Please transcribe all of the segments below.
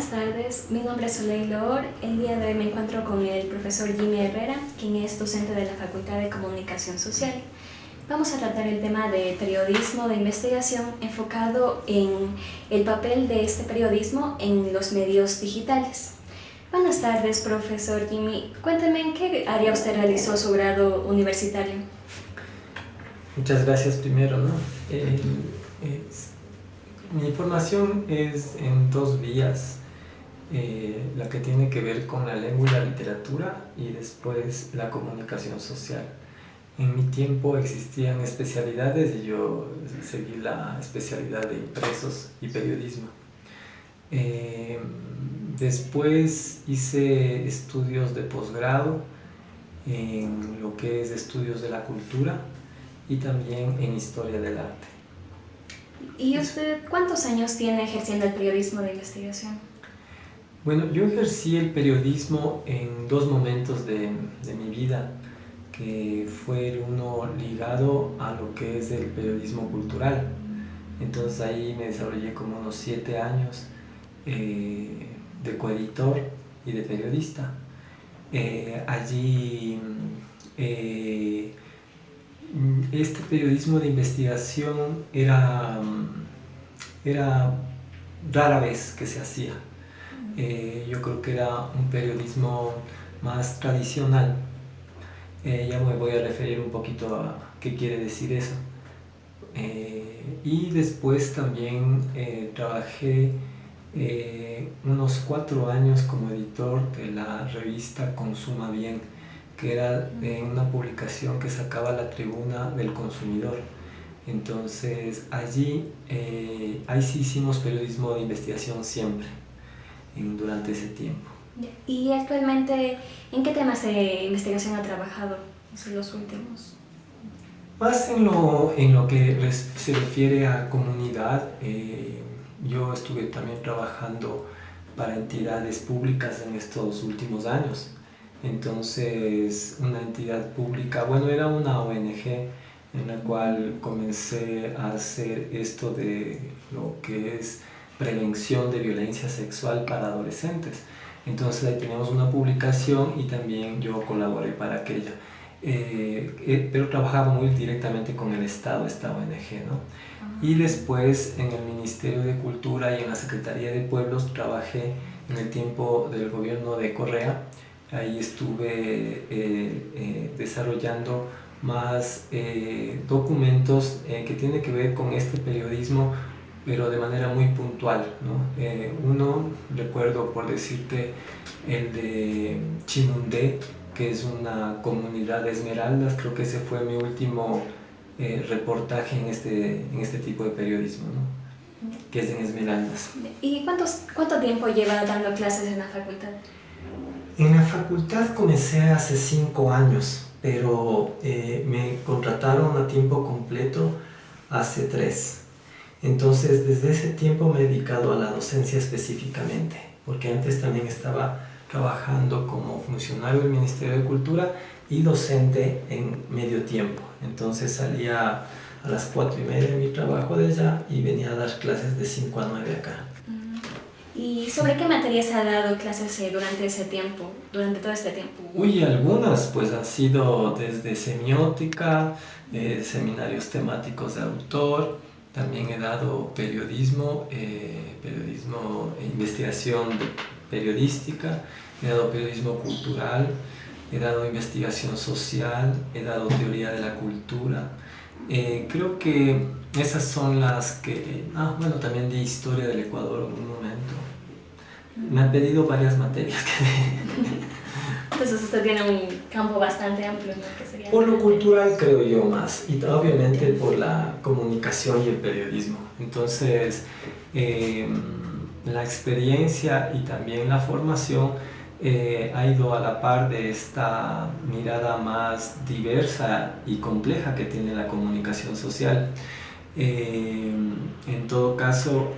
Buenas tardes, mi nombre es Soleil Loor. El día de hoy me encuentro con el profesor Jimmy Herrera, quien es docente de la Facultad de Comunicación Social. Vamos a tratar el tema de periodismo de investigación enfocado en el papel de este periodismo en los medios digitales. Buenas tardes, profesor Jimmy. Cuénteme en qué área usted realizó su grado universitario. Muchas gracias primero, ¿no? Mi formación es en dos vías, la que tiene que ver con la lengua y la literatura y después la comunicación social. En mi tiempo existían especialidades y yo seguí la especialidad de impresos y periodismo. Después hice estudios de posgrado en lo que es estudios de la cultura y también en historia del arte. ¿Y usted cuántos años tiene ejerciendo el periodismo de investigación? Bueno, yo ejercí el periodismo en dos momentos de mi vida, que fue uno ligado a lo que es el periodismo cultural. Entonces ahí me desarrollé como unos 7 años de coeditor y de periodista. Allí este periodismo de investigación era rara vez que se hacía. Yo creo que era un periodismo más tradicional. Ya me voy a referir un poquito a qué quiere decir eso. Y después también trabajé unos 4 años como editor de la revista Consuma Bien, que era una publicación que sacaba la tribuna del consumidor. Entonces allí, ahí sí hicimos periodismo de investigación siempre, durante ese tiempo. ¿Y actualmente en qué temas de investigación ha trabajado en los últimos? Más en lo que se refiere a comunidad, yo estuve también trabajando para entidades públicas en estos últimos años. Entonces, una entidad pública, bueno, era una ONG en la cual comencé a hacer esto de lo que es prevención de violencia sexual para adolescentes. Entonces ahí teníamos una publicación y también yo colaboré para aquella. Pero trabajaba muy directamente con el Estado, esta ONG, ¿no? Y después en el Ministerio de Cultura y en la Secretaría de Pueblos trabajé en el tiempo del gobierno de Correa. Ahí estuve desarrollando más documentos que tienen que ver con este periodismo, pero de manera muy puntual, ¿no? Uno, recuerdo por decirte, el de Chimundé, que es una comunidad de esmeraldas. Creo que ese fue mi último reportaje en este tipo de periodismo, ¿no? Que es en esmeraldas. ¿Y cuánto tiempo lleva dando clases en la facultad? En la facultad comencé hace 5 años, pero me contrataron a tiempo completo hace 3. Entonces, desde ese tiempo me he dedicado a la docencia específicamente, porque antes también estaba trabajando como funcionario del Ministerio de Cultura y docente en medio tiempo. Entonces salía a las 4:30 de mi trabajo de allá y venía a dar clases de 5 a 9 acá. ¿Y sobre qué materias ha dado clases durante ese tiempo, durante todo este tiempo? Uy, algunas pues han sido desde semiótica, seminarios temáticos de autor. También he dado periodismo, investigación periodística, he dado periodismo cultural, he dado investigación social, he dado teoría de la cultura. Creo que esas son las que... bueno, también di historia del Ecuador en un momento. Me han pedido varias materias. Entonces usted tiene un campo bastante amplio, ¿no? Que sería por lo cultural creo yo más, y obviamente por la comunicación y el periodismo. Entonces, la experiencia y también la formación ha ido a la par de esta mirada más diversa y compleja que tiene la comunicación social. En todo caso,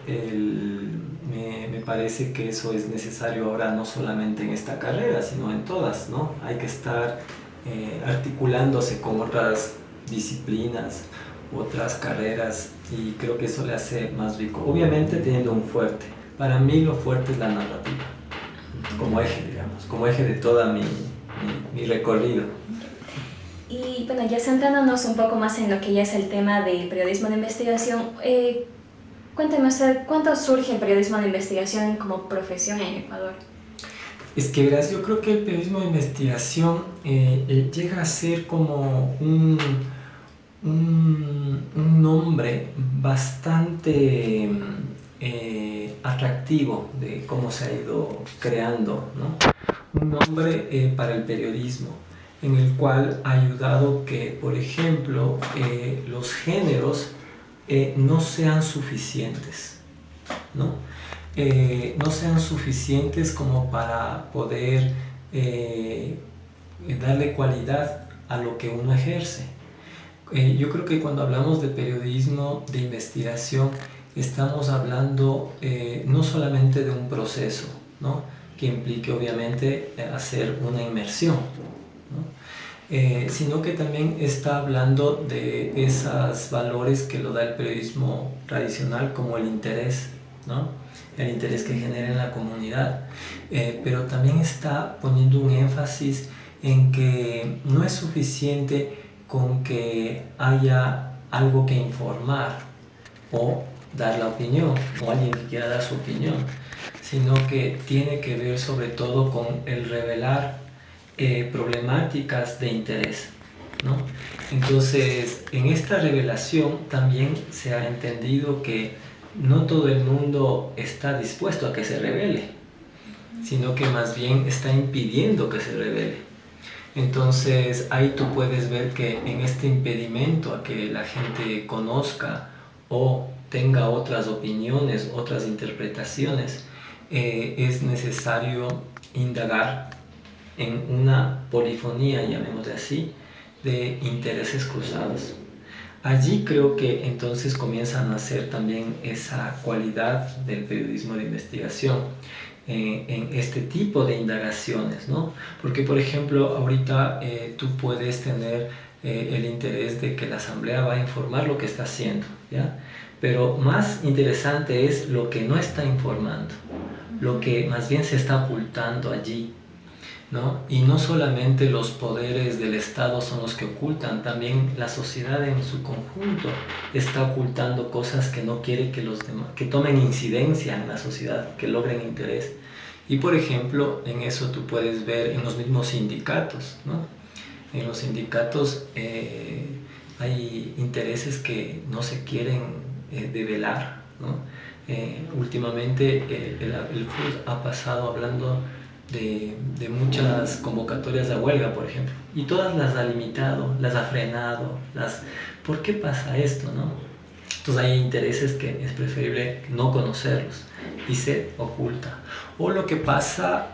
me parece que eso es necesario ahora no solamente en esta carrera, sino en todas, ¿no? Hay que estar articulándose con otras disciplinas, otras carreras, y creo que eso le hace más rico, obviamente teniendo un fuerte, Para mí lo fuerte es la narrativa, como eje, digamos, como eje de toda mi recorrido. Y bueno, ya centrándonos un poco más en lo que ya es el tema de periodismo de investigación, cuénteme usted, ¿cuándo surge el periodismo de investigación como profesión en Ecuador? Es que verás, yo creo que el periodismo de investigación llega a ser como un nombre bastante atractivo de cómo se ha ido creando, ¿no? Un nombre para el periodismo, en el cual ha ayudado que, por ejemplo, los géneros no sean suficientes, ¿no? No sean suficientes como para poder darle cualidad a lo que uno ejerce. Yo creo que cuando hablamos de periodismo de investigación estamos hablando no solamente de un proceso, ¿no? Que implique obviamente hacer una inmersión, ¿no? Sino que también está hablando de esos valores que lo da el periodismo tradicional, como el interés, ¿no? El interés que genera en la comunidad, pero también está poniendo un énfasis en que no es suficiente con que haya algo que informar o dar la opinión, o alguien que quiera dar su opinión, sino que tiene que ver sobre todo con el revelar problemáticas de interés, ¿no? Entonces, en esta revelación también se ha entendido que no todo el mundo está dispuesto a que se revele, sino que más bien está impidiendo que se revele. Entonces, ahí tú puedes ver que en este impedimento a que la gente conozca o tenga otras opiniones, otras interpretaciones, es necesario indagar en una polifonía, llamémosle así, de intereses cruzados. Allí creo que entonces comienza a nacer también esa cualidad del periodismo de investigación en este tipo de indagaciones, ¿no? Porque, por ejemplo, ahorita tú puedes tener el interés de que la asamblea va a informar lo que está haciendo, ¿ya? Pero más interesante es lo que no está informando, lo que más bien se está ocultando allí, ¿no? Y no solamente los poderes del Estado son los que ocultan, también la sociedad en su conjunto está ocultando cosas que no quiere que los demás, que tomen incidencia en la sociedad, que logren interés. Y por ejemplo, en eso tú puedes ver en los mismos sindicatos, ¿no? En los sindicatos hay intereses que no se quieren develar, ¿no? Últimamente el FUS ha pasado hablando de muchas convocatorias de huelga, por ejemplo, y todas las ha limitado, las ha frenado, ¿por qué pasa esto, no? Entonces hay intereses que es preferible no conocerlos y se oculta. O lo que pasa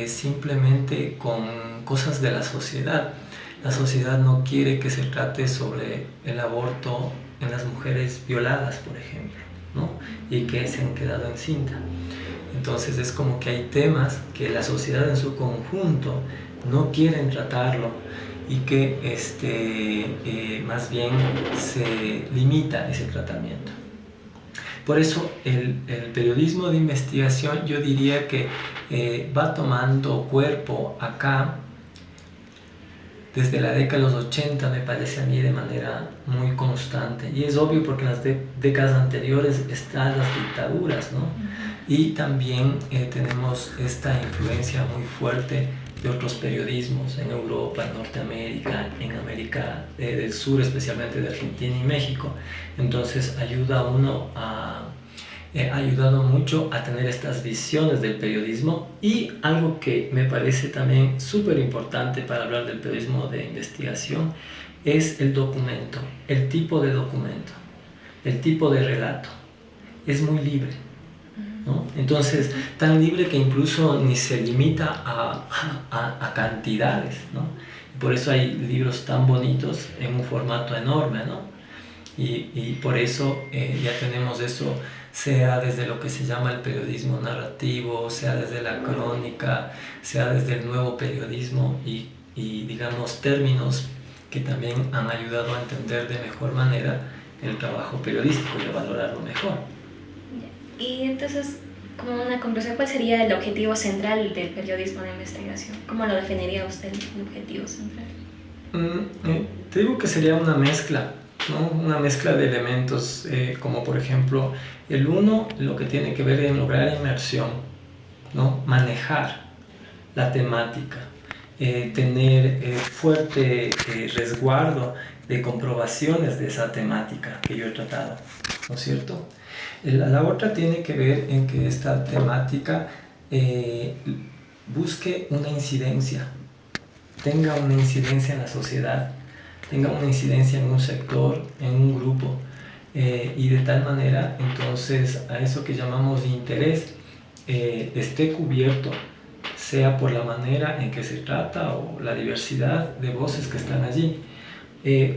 simplemente con cosas de la sociedad. La sociedad no quiere que se trate sobre el aborto en las mujeres violadas, por ejemplo, ¿no? Y que se han quedado encinta. Entonces es como que hay temas que la sociedad en su conjunto no quieren tratarlo y que más bien se limita ese tratamiento. Por eso el periodismo de investigación yo diría que va tomando cuerpo acá desde la década de los 80, me parece a mí, de manera muy constante. Y es obvio porque en las décadas anteriores están las dictaduras, ¿no? Y también tenemos esta influencia muy fuerte de otros periodismos en Europa, en Norteamérica, en América del Sur, especialmente de Argentina y México. Entonces ayuda a uno ha ayudado mucho a tener estas visiones del periodismo. Y algo que me parece también súper importante para hablar del periodismo de investigación es el documento, el tipo de documento, el tipo de relato. Es muy libre, ¿no? Entonces, tan libre que incluso ni se limita a cantidades, ¿no? Por eso hay libros tan bonitos en un formato enorme, ¿no? Y por eso ya tenemos eso, sea desde lo que se llama el periodismo narrativo, sea desde la crónica, sea desde el nuevo periodismo y digamos términos que también han ayudado a entender de mejor manera el trabajo periodístico y a valorarlo mejor. Y entonces, Como una conclusión, ¿cuál sería el objetivo central del periodismo de investigación? ¿Cómo lo definiría usted, el objetivo central? Te digo que sería una mezcla, ¿no? Una mezcla de elementos, como por ejemplo, el uno, lo que tiene que ver en lograr inmersión, ¿no? Manejar la temática, tener fuerte resguardo de comprobaciones de esa temática que yo he tratado, ¿no es cierto? La otra tiene que ver en que esta temática busque una incidencia, tenga una incidencia en la sociedad, tenga una incidencia en un sector, en un grupo, y de tal manera entonces a eso que llamamos interés esté cubierto, sea por la manera en que se trata o la diversidad de voces que están allí.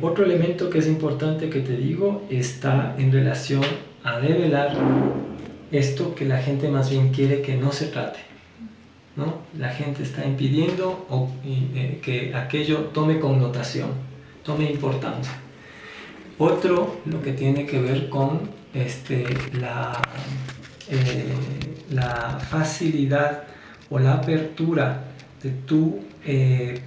Otro elemento que es importante que te digo está en relación a develar esto que la gente más bien quiere que no se trate, ¿no? La gente está impidiendo que aquello tome connotación, tome importancia. Otro, lo que tiene que ver con la facilidad o la apertura de tu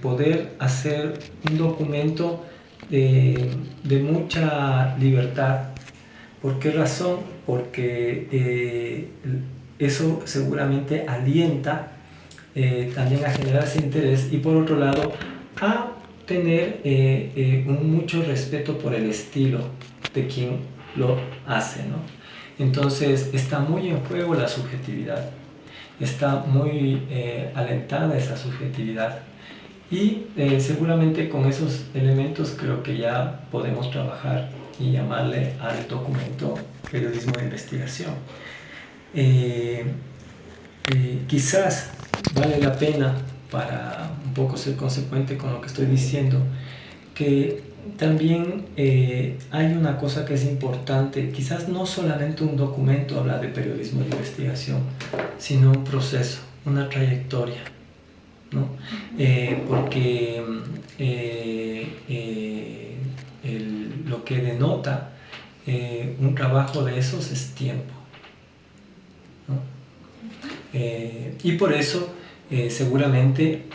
poder hacer un documento de mucha libertad. ¿Por qué razón? Porque eso seguramente alienta también a generar ese interés y por otro lado a tener mucho respeto por el estilo de quien lo hace, ¿no? Entonces está muy en juego la subjetividad, está muy alentada esa subjetividad y seguramente con esos elementos creo que ya podemos trabajar y llamarle al documento periodismo de investigación. Quizás vale la pena, para un poco ser consecuente con lo que estoy diciendo, que también hay una cosa que es importante, quizás no solamente un documento habla de periodismo de investigación, sino un proceso, una trayectoria, ¿no? Porque lo que denota un trabajo de esos es tiempo, ¿no? Y por eso seguramente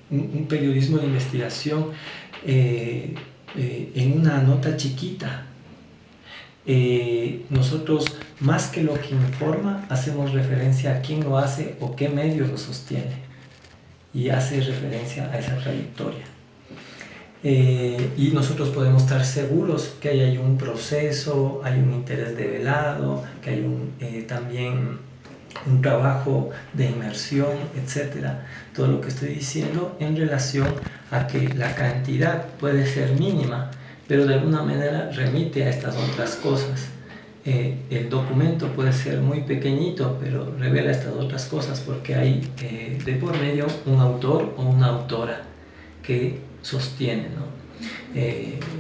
un periodismo de investigación en una nota chiquita, nosotros más que lo que informa hacemos referencia a quién lo hace o qué medio lo sostiene y hace referencia a esa trayectoria. Y nosotros podemos estar seguros que hay un proceso, hay un interés develado, que hay también un trabajo de inmersión, etcétera. Todo lo que estoy diciendo en relación a que la cantidad puede ser mínima, pero de alguna manera remite a estas otras cosas. El documento puede ser muy pequeñito, pero revela estas otras cosas porque hay de por medio un autor o una autora que sostiene, ¿no?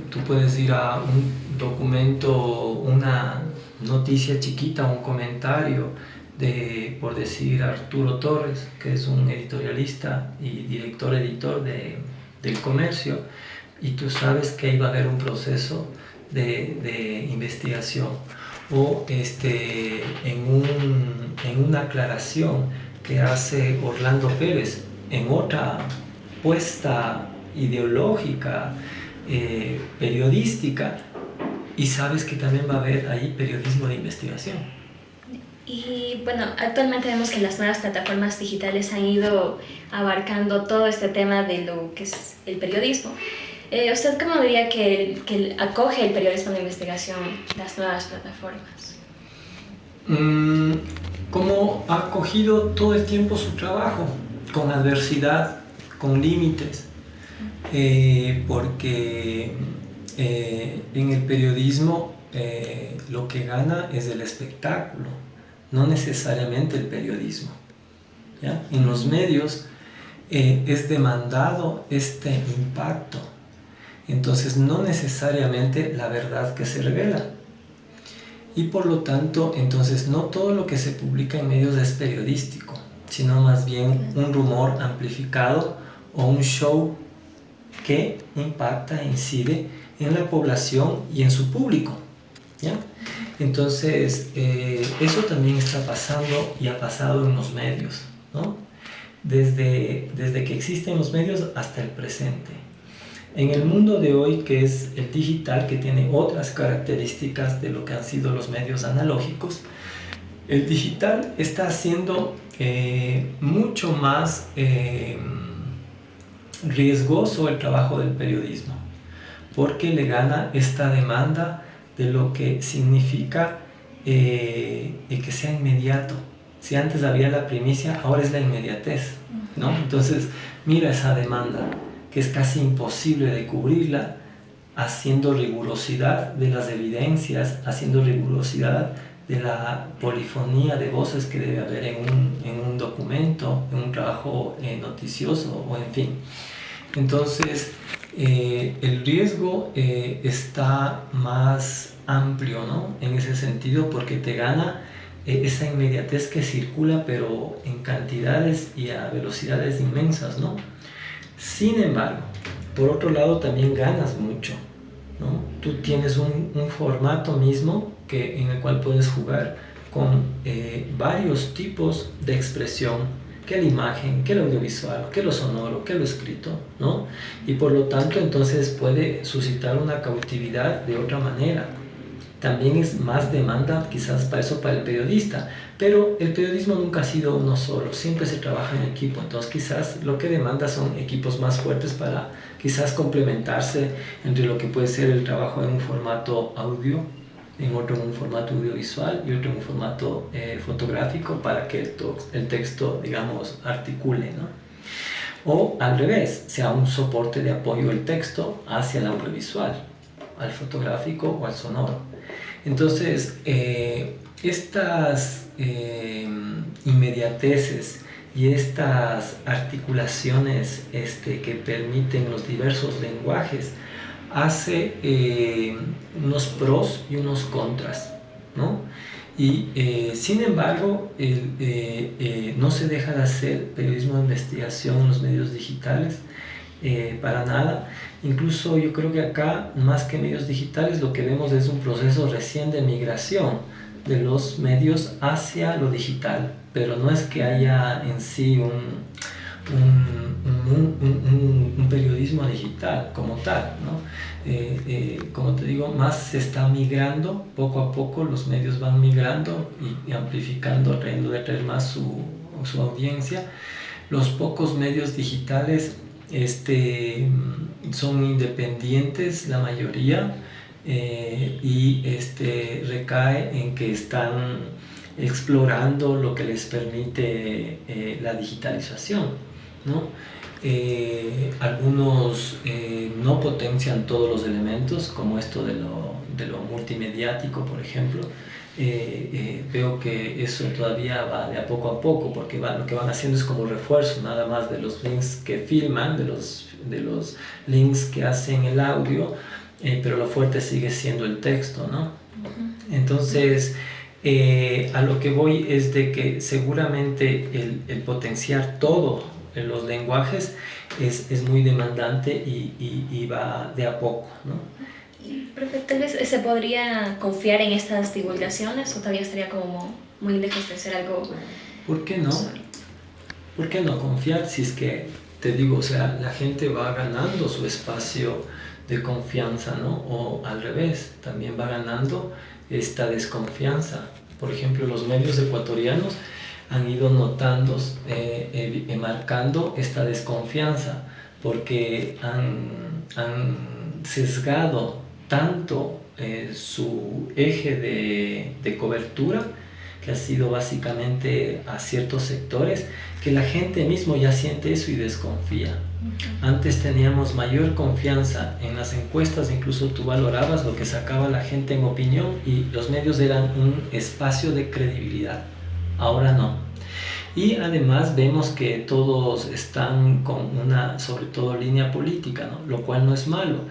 Tú puedes ir a un documento, una noticia chiquita, un comentario de, por decir, Arturo Torres, que es un editorialista y editor del Comercio, y tú sabes que ahí va a haber un proceso de investigación, o en una aclaración que hace Orlando Pérez en otra puesta ideológica, periodística, y sabes que también va a haber ahí periodismo de investigación. Y bueno, actualmente vemos que las nuevas plataformas digitales han ido abarcando todo este tema de lo que es el periodismo. ¿Usted cómo diría que acoge el periodismo de investigación, las nuevas plataformas? Como ha acogido todo el tiempo su trabajo, con adversidad, con límites, porque en el periodismo lo que gana es el espectáculo, no necesariamente el periodismo, ¿ya? En los medios es demandado este impacto, entonces no necesariamente la verdad que se revela, y por lo tanto entonces no todo lo que se publica en medios es periodístico, sino más bien un rumor amplificado o un show que impacta e incide en la población y en su público, ¿ya? Entonces, eso también está pasando y ha pasado en los medios, ¿no? Desde que existen los medios hasta el presente. En el mundo de hoy, que es el digital, que tiene otras características de lo que han sido los medios analógicos, el digital está haciendo mucho más riesgoso el trabajo del periodismo, porque le gana esta demanda de lo que significa que sea inmediato. Si antes había la primicia, ahora es la inmediatez, ¿no? Entonces, mira esa demanda, que es casi imposible de cubrirla, haciendo rigurosidad de las evidencias, haciendo rigurosidad de la polifonía de voces que debe haber en un documento, en un trabajo noticioso, o en fin. Entonces, el riesgo está más amplio, ¿no? En ese sentido, porque te gana esa inmediatez que circula, pero en cantidades y a velocidades inmensas, ¿no? Sin embargo, por otro lado, también ganas mucho, ¿no? Tú tienes un formato mismo en el cual puedes jugar con varios tipos de expresión, que la imagen, que el audiovisual, que lo sonoro, que lo escrito, ¿no? Y por lo tanto, entonces puede suscitar una cautividad de otra manera. También es más demanda quizás para eso para el periodista, pero el periodismo nunca ha sido uno solo, siempre se trabaja en equipo, entonces quizás lo que demanda son equipos más fuertes para quizás complementarse entre lo que puede ser el trabajo en un formato audio, en otro en un formato audiovisual y otro en un formato fotográfico para que el texto, digamos, articule, ¿no? O al revés, sea un soporte de apoyo el texto hacia el audiovisual, al fotográfico o al sonoro. Entonces, estas inmediateces y estas articulaciones que permiten los diversos lenguajes hace unos pros y unos contras, ¿no? Y sin embargo, no se deja de hacer periodismo de investigación en los medios digitales, para nada. Incluso yo creo que acá, más que medios digitales, lo que vemos es un proceso recién de migración de los medios hacia lo digital, pero no es que haya en sí un periodismo digital como tal, ¿no? Como te digo, más se está migrando, poco a poco los medios van migrando y amplificando, tratando de traer más su audiencia. Los pocos medios digitales son independientes, la mayoría, y recae en que están explorando lo que les permite la digitalización, ¿no? Algunos no potencian todos los elementos, como esto de lo multimediático, por ejemplo. Veo que eso todavía va de a poco, porque lo que van haciendo es como refuerzo nada más de los links que filman, de los links que hacen el audio, pero lo fuerte sigue siendo el texto, ¿no? Entonces, a lo que voy es de que seguramente el potenciar todo en los lenguajes es muy demandante y va de a poco, ¿no? Profe, tal vez se podría confiar en estas divulgaciones o todavía estaría como muy lejos de ser algo... ¿Por qué no? ¿Por qué no confiar si es que, te digo, o sea, la gente va ganando su espacio de confianza, ¿no? O al revés, también va ganando esta desconfianza. Por ejemplo, los medios ecuatorianos han ido notando, marcando esta desconfianza, porque han sesgado tanto su eje de cobertura, que ha sido básicamente a ciertos sectores, que la gente mismo ya siente eso y desconfía. Antes teníamos mayor confianza en las encuestas, incluso tú valorabas lo que sacaba la gente en opinión y los medios eran un espacio de credibilidad. Ahora no. Y además vemos que todos están con una, sobre todo, línea política, ¿no? Lo cual no es malo,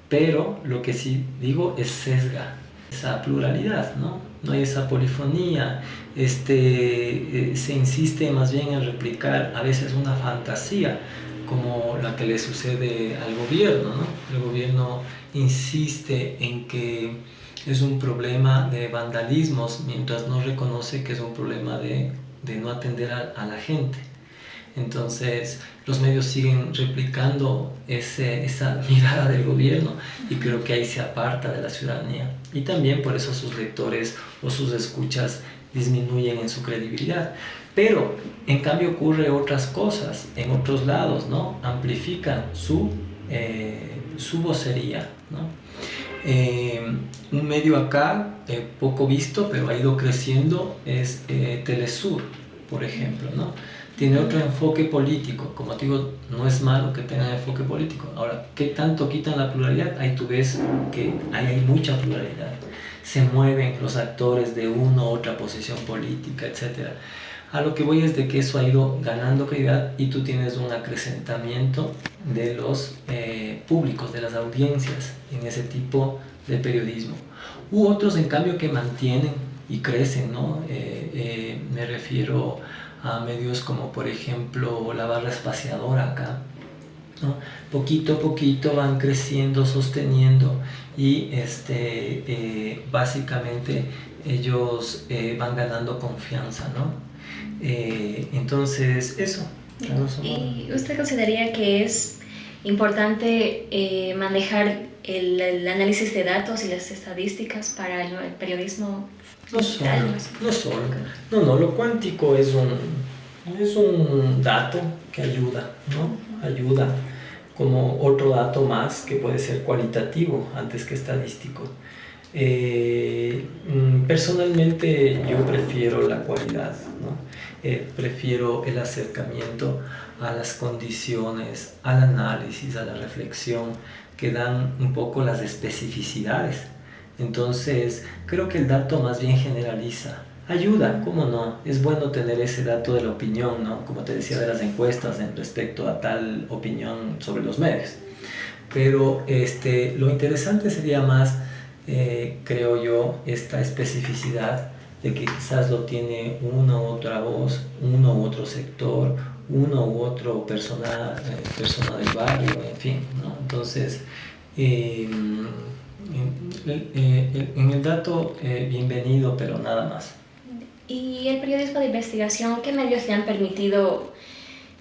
pero lo que sí digo es sesga esa pluralidad, ¿no? No hay esa polifonía, se insiste más bien en replicar a veces una fantasía como la que le sucede al gobierno, ¿no? El gobierno insiste en que es un problema de vandalismos, mientras no reconoce que es un problema de no atender a la gente. Entonces los medios siguen replicando esa mirada del gobierno y creo que ahí se aparta de la ciudadanía. Y también por eso sus lectores o sus escuchas disminuyen en su credibilidad. Pero en cambio ocurre otras cosas en otros lados, ¿no? Amplifican su vocería, ¿no? Un medio acá, poco visto, pero ha ido creciendo, es Telesur, por ejemplo, ¿no? Tiene otro enfoque político. Como te digo, no es malo que tengan enfoque político. Ahora, ¿qué tanto quitan la pluralidad? Ahí tú ves que hay mucha pluralidad. Se mueven los actores de una u otra posición política, etc. A lo que voy es de que eso ha ido ganando calidad y tú tienes un acrecentamiento de los públicos, de las audiencias en ese tipo de periodismo. U otros, en cambio, que mantienen y crecen, ¿no? Me refiero a medios como, por ejemplo, La Barra Espaciadora acá, ¿no? Poquito a poquito van creciendo, sosteniendo y básicamente ellos van ganando confianza, ¿no? Entonces, eso. ¿Y usted consideraría que es importante manejar el análisis de datos y las estadísticas para el periodismo? No solo. No, lo cuántico es un dato que ayuda, ¿no? Ayuda como otro dato más que puede ser cualitativo antes que estadístico. Personalmente yo prefiero la cualidad, ¿no? Prefiero el acercamiento a las condiciones, al análisis, a la reflexión que dan un poco las especificidades. Entonces creo que el dato más bien generaliza, ayuda, ¿cómo no? Es bueno tener ese dato de la opinión, ¿no? Como te decía, de las encuestas en respecto a tal opinión sobre los medios. Pero lo interesante sería más, creo yo, esta especificidad de que quizás lo tiene una u otra voz, uno u otro sector, uno u otro persona del barrio, en fin, ¿no? Entonces, en el dato, bienvenido, pero nada más. ¿Y el periodismo de investigación, qué medios le han permitido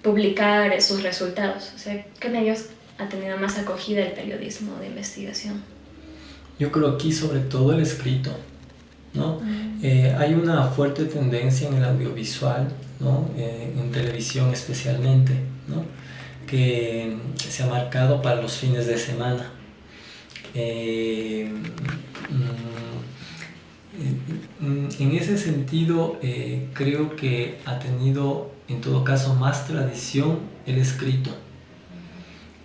publicar sus resultados? O sea, ¿qué medios ha tenido más acogida el periodismo de investigación? Yo creo aquí sobre todo el escrito, ¿no? Hay una fuerte tendencia en el audiovisual, ¿no? En televisión especialmente, ¿no? Que se ha marcado para los fines de semana. En ese sentido, creo que ha tenido en todo caso más tradición el escrito.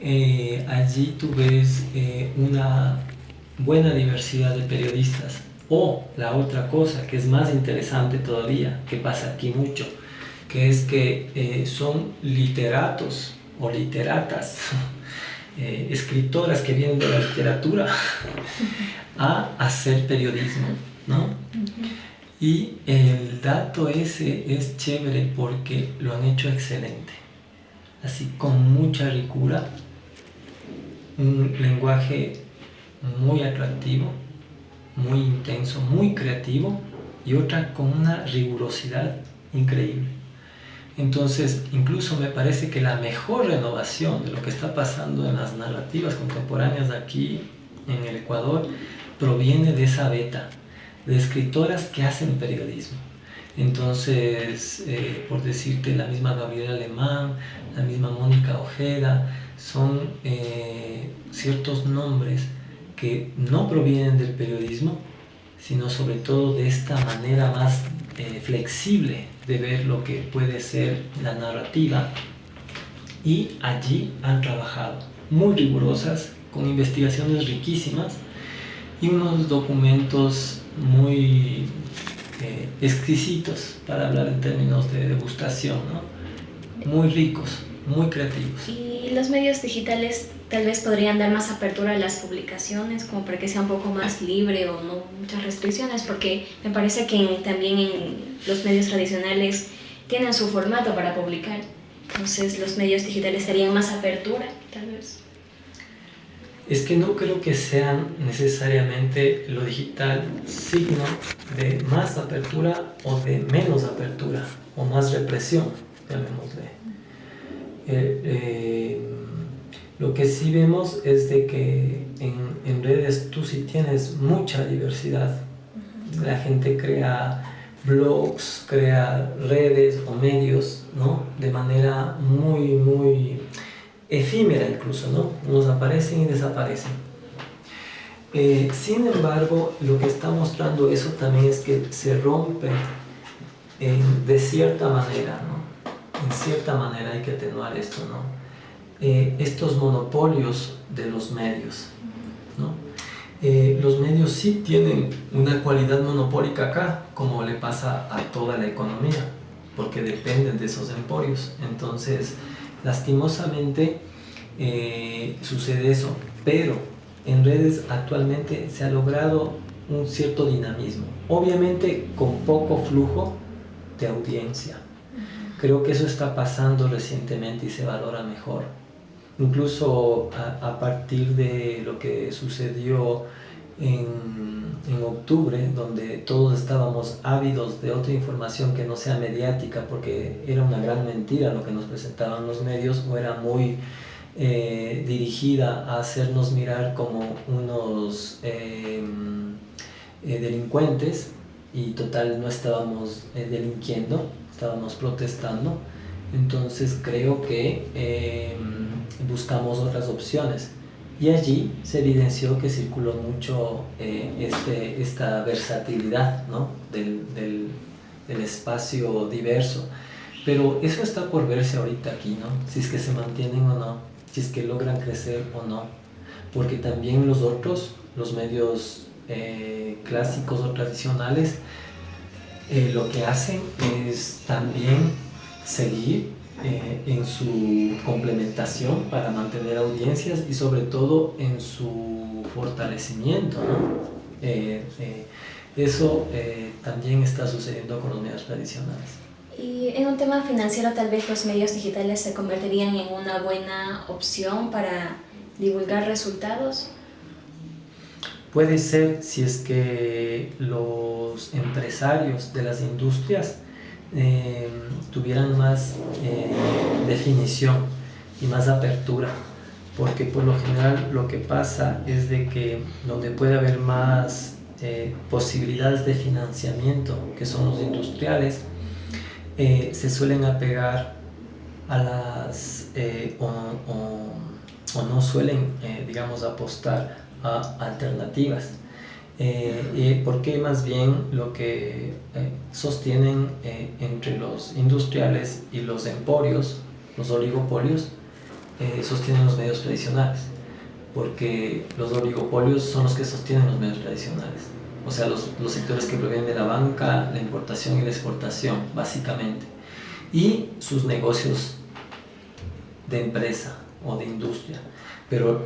Allí tú ves una buena diversidad de periodistas. O la otra cosa que es más interesante todavía, que pasa aquí mucho, que es que son literatos o literatas, escritoras que vienen de la literatura a hacer periodismo, ¿no? Y el dato ese es chévere porque lo han hecho excelente, así con mucha ricura, un lenguaje muy atractivo, muy intenso, muy creativo y otra con una rigurosidad increíble. Entonces, incluso me parece que la mejor renovación de lo que está pasando en las narrativas contemporáneas aquí en el Ecuador proviene de esa beta, de escritoras que hacen periodismo. Entonces, por decirte, la misma Gabriela Alemán, la misma Mónica Ojeda, son ciertos nombres que no provienen del periodismo, sino sobre todo de esta manera más flexible de ver lo que puede ser la narrativa, y allí han trabajado muy rigurosas, con investigaciones riquísimas y unos documentos muy exquisitos, para hablar en términos de degustación, ¿no? Muy ricos, muy creativos. ¿Y los medios digitales tal vez podrían dar más apertura a las publicaciones, como para que sea un poco más libre o no muchas restricciones? Porque me parece que también en los medios tradicionales tienen su formato para publicar. Entonces los medios digitales darían más apertura, tal vez. Es que no creo que sean necesariamente lo digital signo de más apertura o de menos apertura o más represión, llamémosle. Lo que sí vemos es de que en redes tú sí tienes mucha diversidad. La gente crea blogs, crea redes o medios, ¿no? De manera muy efímera incluso, ¿no? Unos aparecen y desaparecen. Sin embargo, lo que está mostrando eso también es que se rompe de cierta manera, ¿no? En cierta manera hay que atenuar esto, ¿no? Estos monopolios de los medios, ¿no? Los medios sí tienen una cualidad monopólica acá, como le pasa a toda la economía, porque dependen de esos emporios. Entonces, lastimosamente sucede eso, pero en redes actualmente se ha logrado un cierto dinamismo, obviamente con poco flujo de audiencia. Creo que eso está pasando recientemente y se valora mejor. Incluso a partir de lo que sucedió en octubre, donde todos estábamos ávidos de otra información que no sea mediática, porque era una gran mentira lo que nos presentaban los medios, o era muy dirigida a hacernos mirar como unos delincuentes, y total no estábamos delinquiendo, estábamos protestando. Entonces creo que buscamos otras opciones, y allí se evidenció que circuló mucho esta versatilidad, ¿no? del espacio diverso. Pero eso está por verse ahorita aquí, ¿no? Si es que se mantienen o no, si es que logran crecer o no. Porque también los medios clásicos o tradicionales, lo que hacen es también seguir en su complementación para mantener audiencias y sobre todo en su fortalecimiento, ¿no? Eso también está sucediendo con los medios tradicionales. Y en un tema financiero, tal vez los medios digitales se convertirían en una buena opción para divulgar resultados. Puede ser, si es que los empresarios de las industrias tuvieran más definición y más apertura, porque por lo general lo que pasa es de que donde puede haber más posibilidades de financiamiento, que son los industriales, se suelen apegar a las o no suelen digamos apostar a alternativas, porque más bien lo que sostienen entre los industriales y los emporios, los oligopolios, sostienen los medios tradicionales, porque los oligopolios son los que sostienen los medios tradicionales, o sea, los sectores que provienen de la banca, la importación y la exportación, básicamente, y sus negocios de empresa o de industria. Pero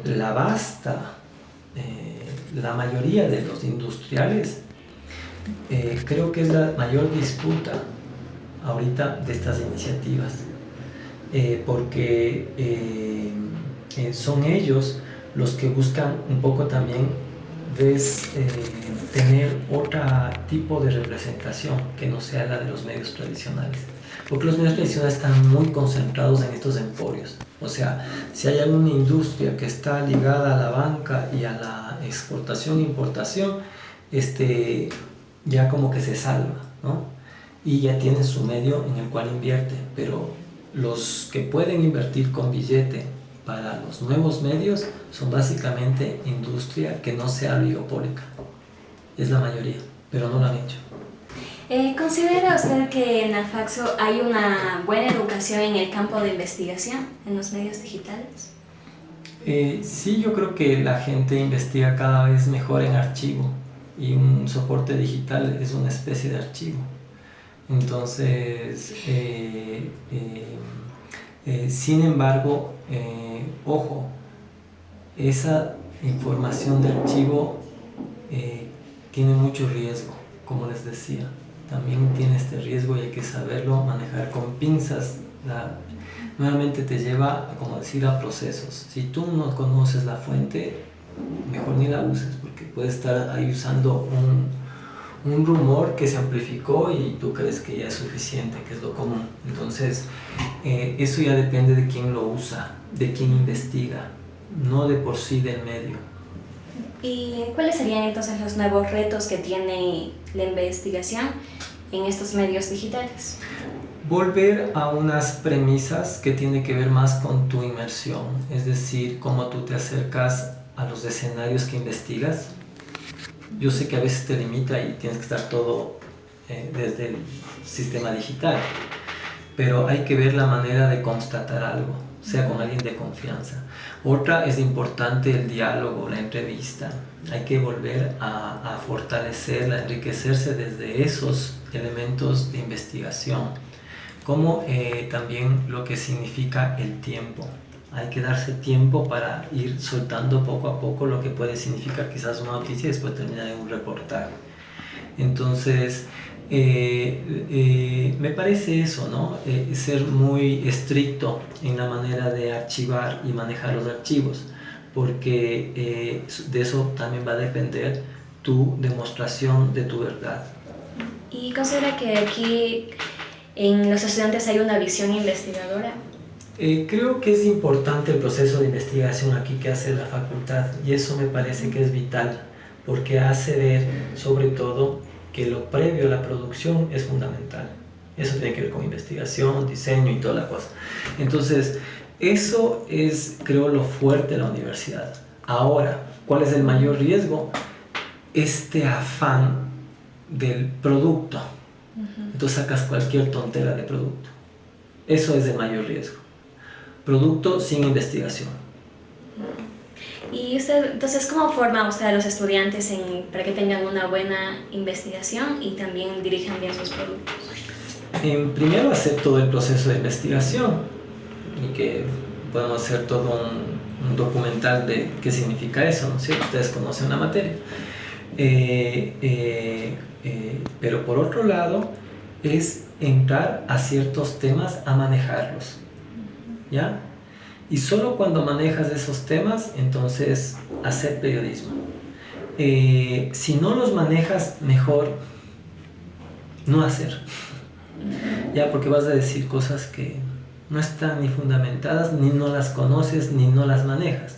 la mayoría de los industriales, creo que es la mayor disputa ahorita de estas iniciativas, porque son ellos los que buscan un poco también tener otro tipo de representación que no sea la de los medios tradicionales, porque los medios tradicionales están muy concentrados en estos emporios. O sea, si hay alguna industria que está ligada a la banca y a la exportación e importación, ya como que se salva, ¿no? Y ya tiene su medio en el cual invierte, pero los que pueden invertir con billete para los nuevos medios son básicamente industria que no sea oligopólica. Es la mayoría, pero no lo han hecho. ¿Considera usted que en la Faxo hay una buena educación en el campo de investigación en los medios digitales? Sí, yo creo que la gente investiga cada vez mejor en archivo, y un soporte digital es una especie de archivo. Entonces, sin embargo, ojo, esa información de archivo tiene mucho riesgo, como les decía. También tiene este riesgo y hay que saberlo manejar con pinzas. Nuevamente te lleva, como decir, a procesos. Si tú no conoces la fuente, mejor ni la uses, porque puedes estar ahí usando un rumor que se amplificó y tú crees que ya es suficiente, que es lo común. Entonces, eso ya depende de quién lo usa, de quién investiga, no de por sí del medio. ¿Y cuáles serían entonces los nuevos retos que tiene la investigación en estos medios digitales? Volver a unas premisas que tienen que ver más con tu inmersión, es decir, cómo tú te acercas a los escenarios que investigas. Yo sé que a veces te limita y tienes que estar todo desde el sistema digital, pero hay que ver la manera de constatar algo, sea con alguien de confianza. Otra es importante el diálogo, la entrevista. Hay que volver a fortalecerla, enriquecerse desde esos elementos de investigación, como también lo que significa el tiempo. Hay que darse tiempo para ir soltando poco a poco lo que puede significar quizás una noticia y después terminar en un reportaje. Entonces, me parece eso, ¿no? Ser muy estricto en la manera de archivar y manejar los archivos, porque de eso también va a depender tu demostración de tu verdad. ¿Y considera que aquí en los estudiantes hay una visión investigadora? Creo que es importante el proceso de investigación aquí que hace la facultad, y eso me parece que es vital, porque hace ver sobre todo que lo previo a la producción es fundamental. Eso tiene que ver con investigación, diseño y toda la cosa. Entonces, eso es, creo, lo fuerte de la universidad. Ahora, ¿cuál es el mayor riesgo? Este afán del producto. Entonces sacas cualquier tontera de producto. Eso es el mayor riesgo. Producto sin investigación. ¿Y usted, entonces, cómo forma usted a los estudiantes para que tengan una buena investigación y también dirijan bien sus productos? Primero, hacer todo el proceso de investigación y que podemos hacer todo un documental de qué significa eso, ¿no? Si ustedes conocen la materia. Pero por otro lado, es entrar a ciertos temas a manejarlos, ¿ya? Y solo cuando manejas esos temas, entonces hacer periodismo. Si no los manejas, mejor no hacer, ya, porque vas a decir cosas que no están ni fundamentadas, ni no las conoces, ni no las manejas.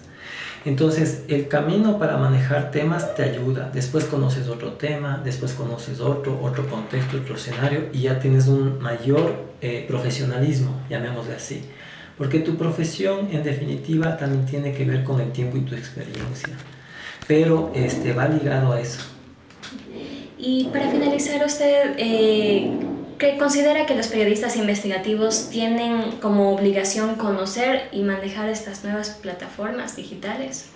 Entonces, el camino para manejar temas te ayuda. Después conoces otro tema, después conoces otro contexto, otro escenario, y ya tienes un mayor profesionalismo, llamémosle así. Porque tu profesión, en definitiva, también tiene que ver con el tiempo y tu experiencia. Pero va ligado a eso. Y para finalizar, ¿usted ¿qué considera que los periodistas investigativos tienen como obligación conocer y manejar estas nuevas plataformas digitales?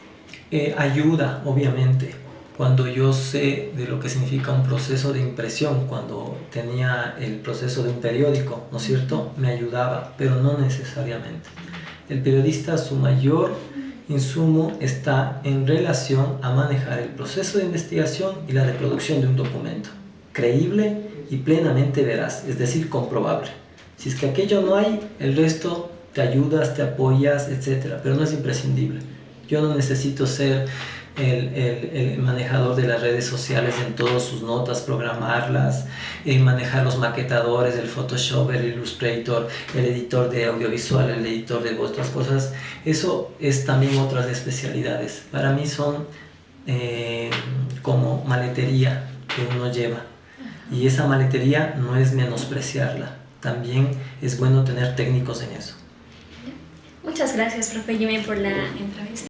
Ayuda, obviamente. Cuando yo sé de lo que significa un proceso de impresión, cuando tenía el proceso de un periódico, ¿no es cierto?, me ayudaba, pero no necesariamente. El periodista, su mayor insumo está en relación a manejar el proceso de investigación y la reproducción de un documento creíble y plenamente veraz, es decir, comprobable. Si es que aquello no hay, el resto te ayudas, te apoyas, etc. Pero no es imprescindible. Yo no necesito ser el manejador de las redes sociales en todas sus notas, programarlas, manejar los maquetadores, el Photoshop, el Illustrator, el editor de audiovisual, el editor de otras cosas. Eso es también otras especialidades. Para mí son como maletería que uno lleva. Y esa maletería no es menospreciarla. También es bueno tener técnicos en eso. Muchas gracias, profe Jimmy, por la entrevista.